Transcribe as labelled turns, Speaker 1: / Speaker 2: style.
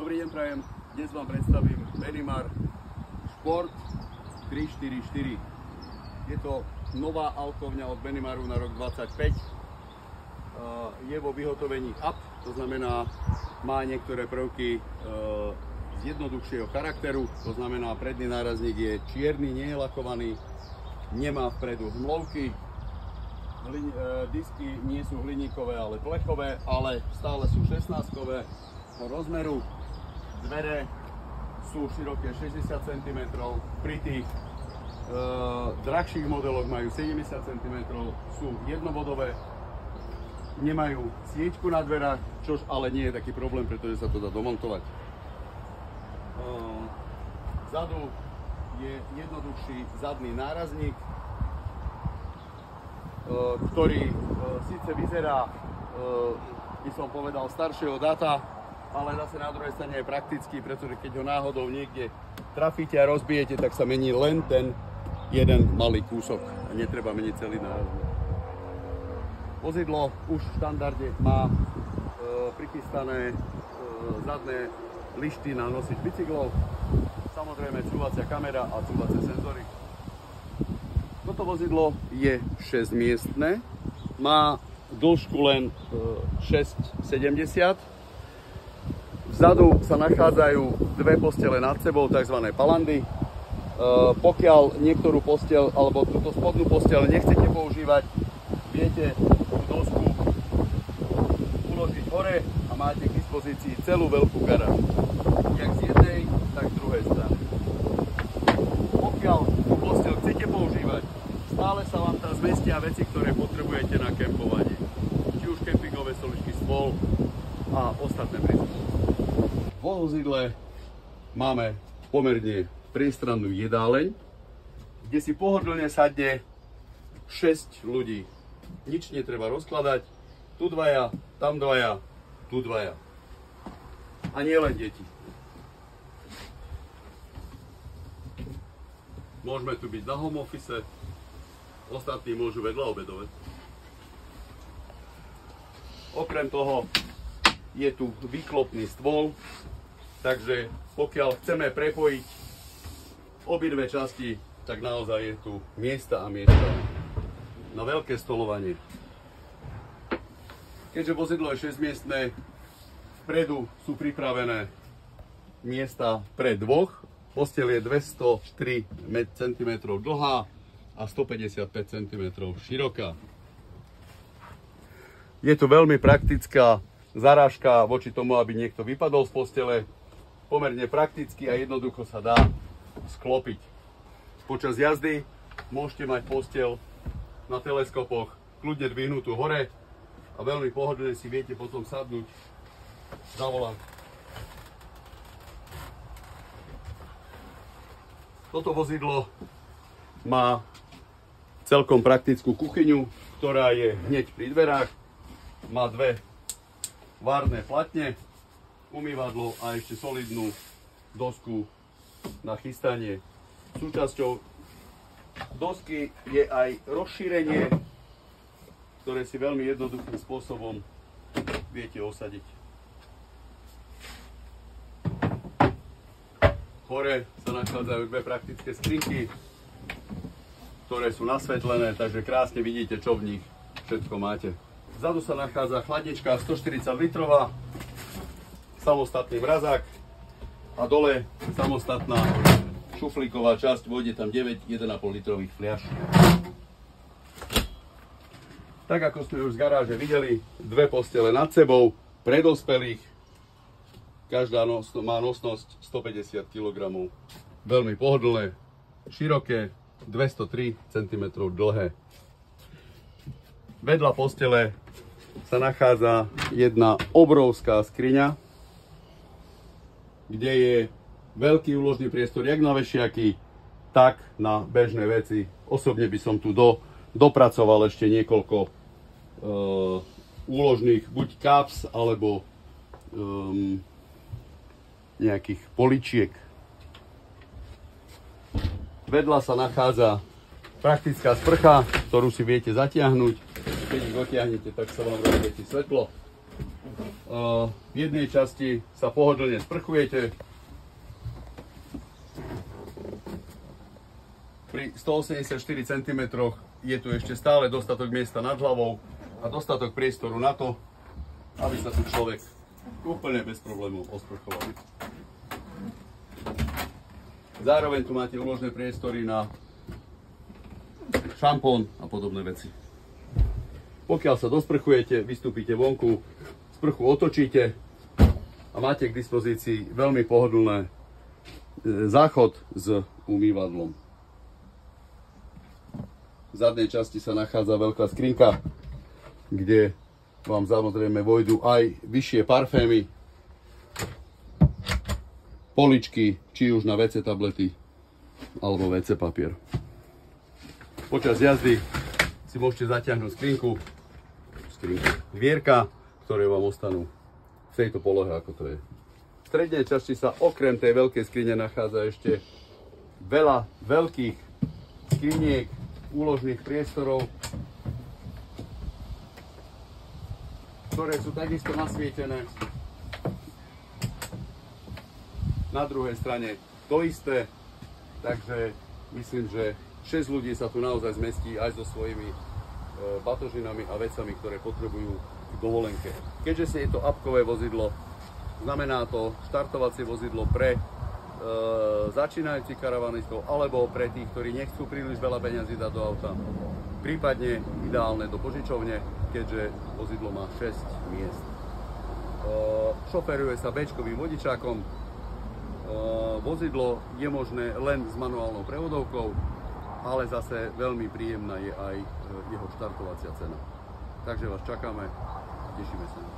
Speaker 1: Dobrý deň prajem, dnes vám predstavím Benimar Sport 344. Je to nová autovňa od Benimaru na rok 25. Je vo vyhotovení up, to znamená, má niektoré prvky z jednoduchšieho charakteru, to znamená, predný nárazník je čierny, nie je lakovaný, nemá vpredu hmlovky, disky nie sú hliníkové, ale plechové, ale stále sú 16-kové rozmeru. Dvere sú široké 60 cm, pri tých drahších modeloch majú 70 cm, sú jednobodové, nemajú sieťku na dverách, čož ale nie je taký problém, pretože sa to dá domontovať. Vzadu je jednoduchší zadný nárazník, ktorý síce vyzerá, by som povedal, staršieho data, ale zase na druhej strane je praktický, pretože keď ho náhodou niekde trafíte a rozbijete, tak sa mení len ten jeden malý kúsok a netreba meniť celý nárazník. Vozidlo už v štandarde má prichystané zadné lišty na nosič bicyklov, samozrejme cúvacia kamera a cúvacie senzory. Toto vozidlo je 6-miestne, má dĺžku len 6,70. Vzadu sa nachádzajú dve postele nad sebou, tzv. Palandy. Pokiaľ niektorú posteľ alebo túto spodnú posteľ nechcete používať, viete tú dosku uložiť hore a máte k dispozícii celú veľkú garáž. Jak z jednej, tak z druhej strany. Pokiaľ tú posteľ chcete používať, stále sa vám tam zmestia veci, ktoré potrebujete na kempovanie. Či už kempingové stoličky, stôl a ostatné prístroje. Vo vozidle máme pomerne priestrannú jedáleň, kde si pohodlne sadne 6 ľudí. Nič netreba rozkladať. Tu dvaja, tam dvaja, tu dvaja. A nie len deti. Môžeme tu byť na home office, ostatní môžu vedľa obedovať. Okrem toho je tu výklopný stôl, takže pokiaľ chceme prepojiť obidve časti, tak naozaj je tu miesta a miesta na veľké stolovanie. Keďže vozidlo je 6-miestne, vpredu sú pripravené miesta pre dvoch. Posteľ je 203 cm dlhá a 155 cm široká. Je tu veľmi praktická zarážka voči tomu, aby niekto vypadol z postele. Pomerne prakticky a jednoducho sa dá sklopiť. Počas jazdy môžete mať posteľ na teleskopoch kľudne dvihnutú hore a veľmi pohodlne si viete potom sadnúť za volant. Toto vozidlo má celkom praktickú kuchyňu, ktorá je hneď pri dverách. Má dve várne platne, umývadlo a ešte solidnú dosku na chystanie. Súčasťou dosky je aj rozšírenie, ktoré si veľmi jednoduchým spôsobom viete osadiť. Hore sa nachádzajú dve praktické skrinky, ktoré sú nasvetlené, takže krásne vidíte, čo v nich všetko máte. Vzadu sa nachádza chladnička 140 litrová, samostatný mrazák a dole samostatná šuflíková časť, vôjde tam 9 1,5 litrových fľaš. Tak ako ste už z garáže videli, dve postele nad sebou, pre dospelých, každá má nosnosť 150 kg. Veľmi pohodlné, široké, 203 cm dlhé. Vedľa postele sa nachádza jedna obrovská skriňa, kde je veľký úložný priestor jak na vešiaky, tak na bežné veci. Osobne by som tu dopracoval ešte niekoľko úložných buď caps alebo nejakých poličiek. Vedľa sa nachádza praktická sprcha, ktorú si viete zatiahnuť. Keď ich otiahnete, tak sa vám rozsvieti svetlo. V jednej časti sa pohodlne sprchujete. Pri 184 cm je tu ešte stále dostatok miesta nad hlavou a dostatok priestoru na to, aby sa tu človek úplne bez problémov osprchoval. Zároveň tu máte uložené priestory na šampón a podobné veci. Pokiaľ sa dosprchujete, vystúpite vonku, sprchu otočíte a máte k dispozícii veľmi pohodlné záchod s umývadlom. V zadnej časti sa nachádza veľká skrinka, kde vám samozrejme vojdu aj vyššie parfémy, poličky, či už na WC tablety alebo WC papier. Počas jazdy si môžete zatiahnuť skrinku, dvierka, ktoré vám ostanú v tejto polohe, ako to je. V strednej časti sa okrem tej veľkej skrine nachádza ešte veľa veľkých skriniek, úložných priestorov, ktoré sú takisto nasvietené. Na druhej strane to isté, takže myslím, že 6 ľudí sa tu naozaj zmestí aj so svojimi batožinami a vecami, ktoré potrebujú k dovolenke. Keďže je to apkové vozidlo, znamená to štartovacie vozidlo pre začínajúcich karavanistov alebo pre tých, ktorí nechcú príliš veľa peňazí dať do auta. Prípadne ideálne do požičovne, keďže vozidlo má 6 miest. Šoferuje sa B-čkovým vodičákom. Vozidlo je možné len s manuálnou prevodovkou, ale zase veľmi príjemná je aj jeho štartovacia cena. Takže vás čakáme a tešíme sa.